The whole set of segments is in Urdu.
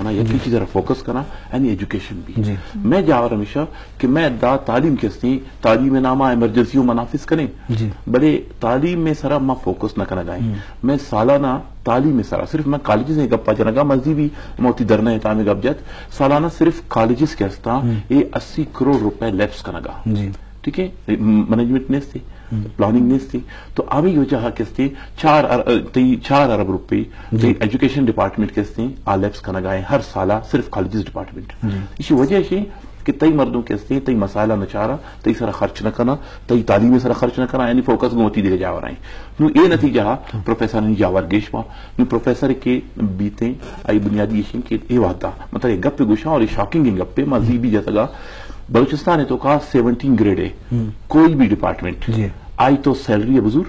کرنا یکی چیز ذرا فوکس کرنا یعنی ایجوکیشن بھی میں جا رہا ہمیشہ کہ میں دا تعلیم کیسے تعلیم نامہ ایمرجنسیوں منافذ کریں بڑے تعلیم میں سرا میں فوکس نہ کرنا گائیں میں سالانہ تعلیم میں سرا صرف میں کالجز ہیں گپا جنگا مزید بھی موتی درنا ہے تعمیر گپ جت سالانہ صرف کالجز کے ہستا یہ 80 کروڑ روپے لیپس کرنا گا ٹھیک ہے مینجمنٹ نیس تھی پلاننگ نیس تھی تو ابھی یہ جہاں کس 4 ارب روپے ایجوکیشن ڈپارٹمنٹ کس لیپس کرنا گائے ہر سالہ صرف کالجز ڈپارٹمنٹ اسی وجہ سے کہ تئی مردوں کے ہستے تئی مسائلہ نہ چارا تئی سارا خرچ نہ کرنا تئی تعلیم سارا خرچ نہ کرنا یعنی فوکس گوتی دے جاور آئیں نو یہ نتیجہ پروفیسر نے جاور گیشوا نو پروفیسر کے بیتے آئی بنیادی اشین کے یہ وعدہ مطلب ایک گپ پہ گوشا اور شاکنگ گپ پہ مزید بھی جیسا گا بلوچستان ہے تو کہا 17 گریڈ ہے کوئی بھی ڈپارٹمنٹ آئی تو سیلری ہے بزور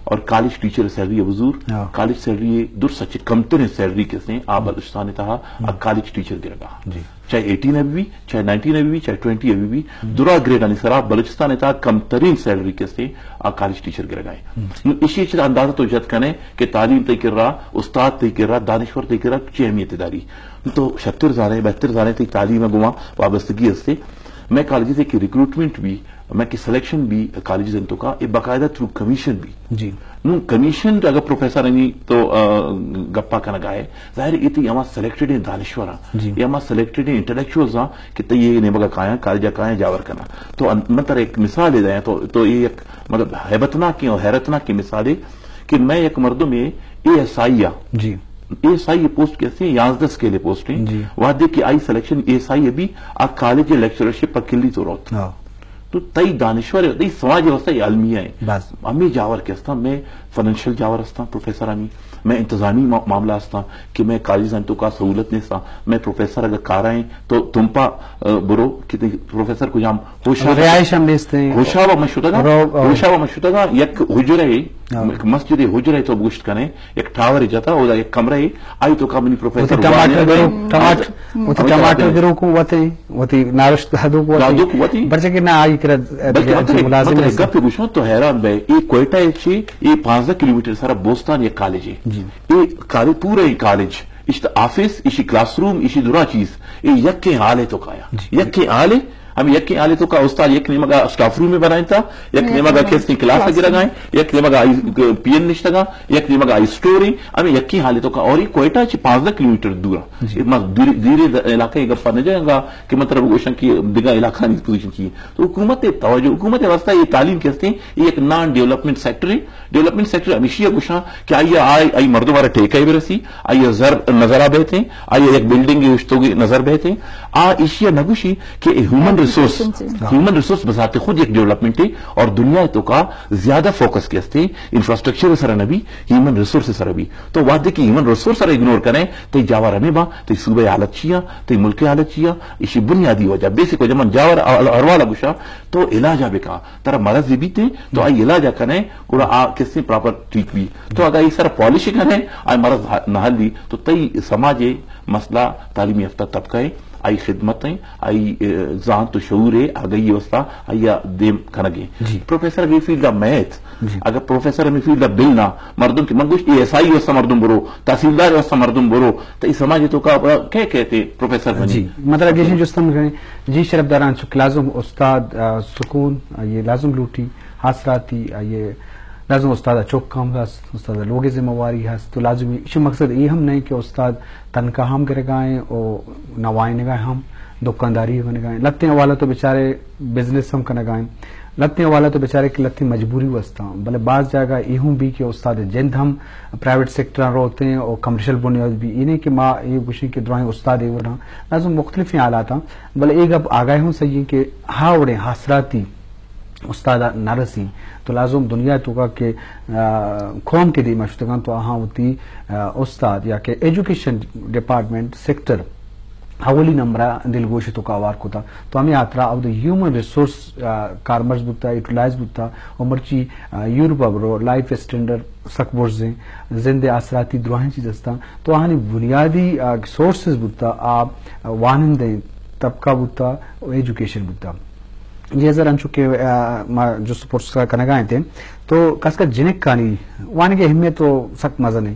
اور کالج ٹیچر سیلری ہے بزور کالج سیلری ہے در سچ کمتر سیلری کس نے آپ بلوچستان نے کہا کالج ٹیچر گرے گا چاہے 18 ابھی بھی چاہے 19 ابھی بھی چاہے 20 ابھی بھی درا گریڈ آنے سر آپ بلوچستان نے کہا کمترین سیلری کس نے کالج ٹیچر گرے گئے اسی چیز اندازہ تو جت کرنے کہ تعلیم تی کر رہا استاد تی کر رہا دانشور تی کر رہا چی اہمیت داری تو 76 زانے تی تعلیم گوا وابستگی ہستے میں کالجز کی ریکروٹمنٹ بھی میں کی سلیکشن بھی کالجز انتوں کا یہ باقاعدہ تھرو کمیشن بھی نو کمیشن اگر پروفیسر نہیں تو گپا کا نگاہ ہے ظاہر یہ تو ہمارا سلیکٹڈ دانشور یہ ہمارا سلیکٹڈ انٹلیکچوئلز ہاں کہ تو یہ نہیں بگا کھایا کالجہ کھایا جاور کرنا تو مطلب ایک مثال دے دیں تو یہ ایک مطلب حیبتناک کی اور حیرتناک کی مثال ہے کہ میں ایک مردوں میں A S I A S I post کیسے 11 اسکیل پوسٹ ہیں وعدے کی آئی سلیکشن اے ایس آئی ابھی کالج لیکچرشپ پر کلی تو روت تو تئی دانشور ہے تئی سماج ویوستھا یہ عالمیہ ہے ہمیں جاور کے ہستا میں فائنینشیل جاور ہستا پروفیسر ہمیں میں انتظامی معاملہ ہستا کہ میں کالج انتوں کا سہولت نہیں ہستا میں پروفیسر اگر کار آئیں تو تم پا برو کہ پروفیسر کو جام ہوشاوا مشروطہ گا یک حجرہ مسجد حجرہ تو گوشت کریں ایک ٹاور جاتا اور ایک کمرہ آئی تو کا منی پروفیسر ٹماٹر گرو کو وتی نارشت ہدو کو وتی برچہ کہ نہ آئی گپ گوشوں تو حیران بھائی یہ کوئٹہ یہ 15 کلومیٹر سارا بوستان یہ کالج ہے یہ پورا ہی کالج اس آفس اسی کلاس روم اسی درا چیز یہ یک کے حال ہے تو کایا یک کے حال ہے ہم یک کے آلے تو کا استاد یک نمگا اسٹاف روم میں بنائیں تھا یک نمگا کیس کلاس لگے لگائیں یک نمگا پی این نشت لگا یک نمگا اسٹوری ہمیں یک کی حالے تو کا اور یہ کوئٹہ 15 کلومیٹر دورا دیر علاقہ یہ گپا نہ جائے گا کہ مطلب گوشن کی دگا علاقہ نہیں پوزیشن کی تو حکومت توجہ حکومت واسطہ یہ تعلیم کہتے ہیں یہ ایک نان ڈیولپمنٹ سیکٹر ہے ڈیولپمنٹ سیکٹر ہمیشہ گوشاں کہ آئیے آئی مردوں والا ٹھیکہ بھی رسی آئیے زر نظرہ بہتے ہیں آئیے ایک بلڈنگ اشتوں کی نظر بہتے ہیں ایشیا نگوشی کہ ہیومن ریسورس بذات خود ایک ڈیولپمنٹ ہے اور دنیا تو کا زیادہ فوکس کیستے انفراسٹرکچر سر نبی ہیومن ریسورس سر بھی تو وعدے کی ہیومن ریسورس سر اگنور کریں تو جاور ہمیں با تو صوبہ حالت چیا تو ملک حالت چیا اسی بنیادی وجہ بیسک وجہ من جاور اروالا گوشا تو علاجہ بکا ترہ مرض بھی تے تو آئی علاجہ کریں اور کس سے پراپر ٹھیک بھی تو اگر یہ سر پالیش کریں آئی مرض نہ لی تو تی سماج مسئلہ تعلیمی یافتہ طبقہ ہے آئی خدمتیں آئی ذہن تو شعور ہے آگئی وسطہ آئی دیم کھنگیں پروفیسر اگر فیلڈ آف میتھ اگر پروفیسر اگر فیلڈ آف بل نہ مردم کی منگوش اے ایس آئی وسطہ مردم برو تحصیلدار وسطہ مردم برو تو اس سماجی تو کا کیا کہتے پروفیسر بنی جی مطلب یہ جو استعمال کریں جی شرف داران چک لازم استاد سکون یہ لازم لوٹی حاصلاتی یہ لازم استاد چوک کام ہس استاد لوگ ذمہ واری ہس تو لازمی اس مقصد یہ ہم نہیں کہ استاد تنخواہ ہم کرے گائیں اور نوائیں نگائیں ہم دکانداری کرنے گائیں لتے والا تو بیچارے بزنس ہم کرنے گائیں لتے والا تو بیچارے کی لتی مجبوری وسطا بلے بعض جگہ یہ بھی کہ استاد جند ہم پرائیویٹ سیکٹر ہوتے ہیں اور کمرشل بنیاد بھی یہ نہیں کہ ماں یہ گوشی کے درائیں استاد ہے وہ لازم مختلف حالات ہیں بلے ایک اب آگاہ ہوں صحیح کہ ہاوڑے حاصلاتی استاد نہ رسی تو لازم دنیا تو کا کہ قوم کے دی مشتگان تو ہاں ہوتی استاد یا کہ ایجوکیشن ڈپارٹمنٹ سیکٹر حولی نمبرہ دلگوشی تو کا آوار کو تھا تو ہمیں آترا اب دا ہیومن ریسورس کارمرز بکتا یوٹیلائز بکتا اور مرچی یورپ برو لائف اسٹینڈرڈ سک ورزیں زندے آثراتی دروہیں چیز استا تو آہنی بنیادی سورسز بکتا آپ وانندیں طبقہ بکتا ایجوکیشن بکتا یہ ذرا چونکہ جو سپورٹس کا کنگائیں تھے تو کس کا جنک کانی وانی کے اہمیت تو سخت مزہ نہیں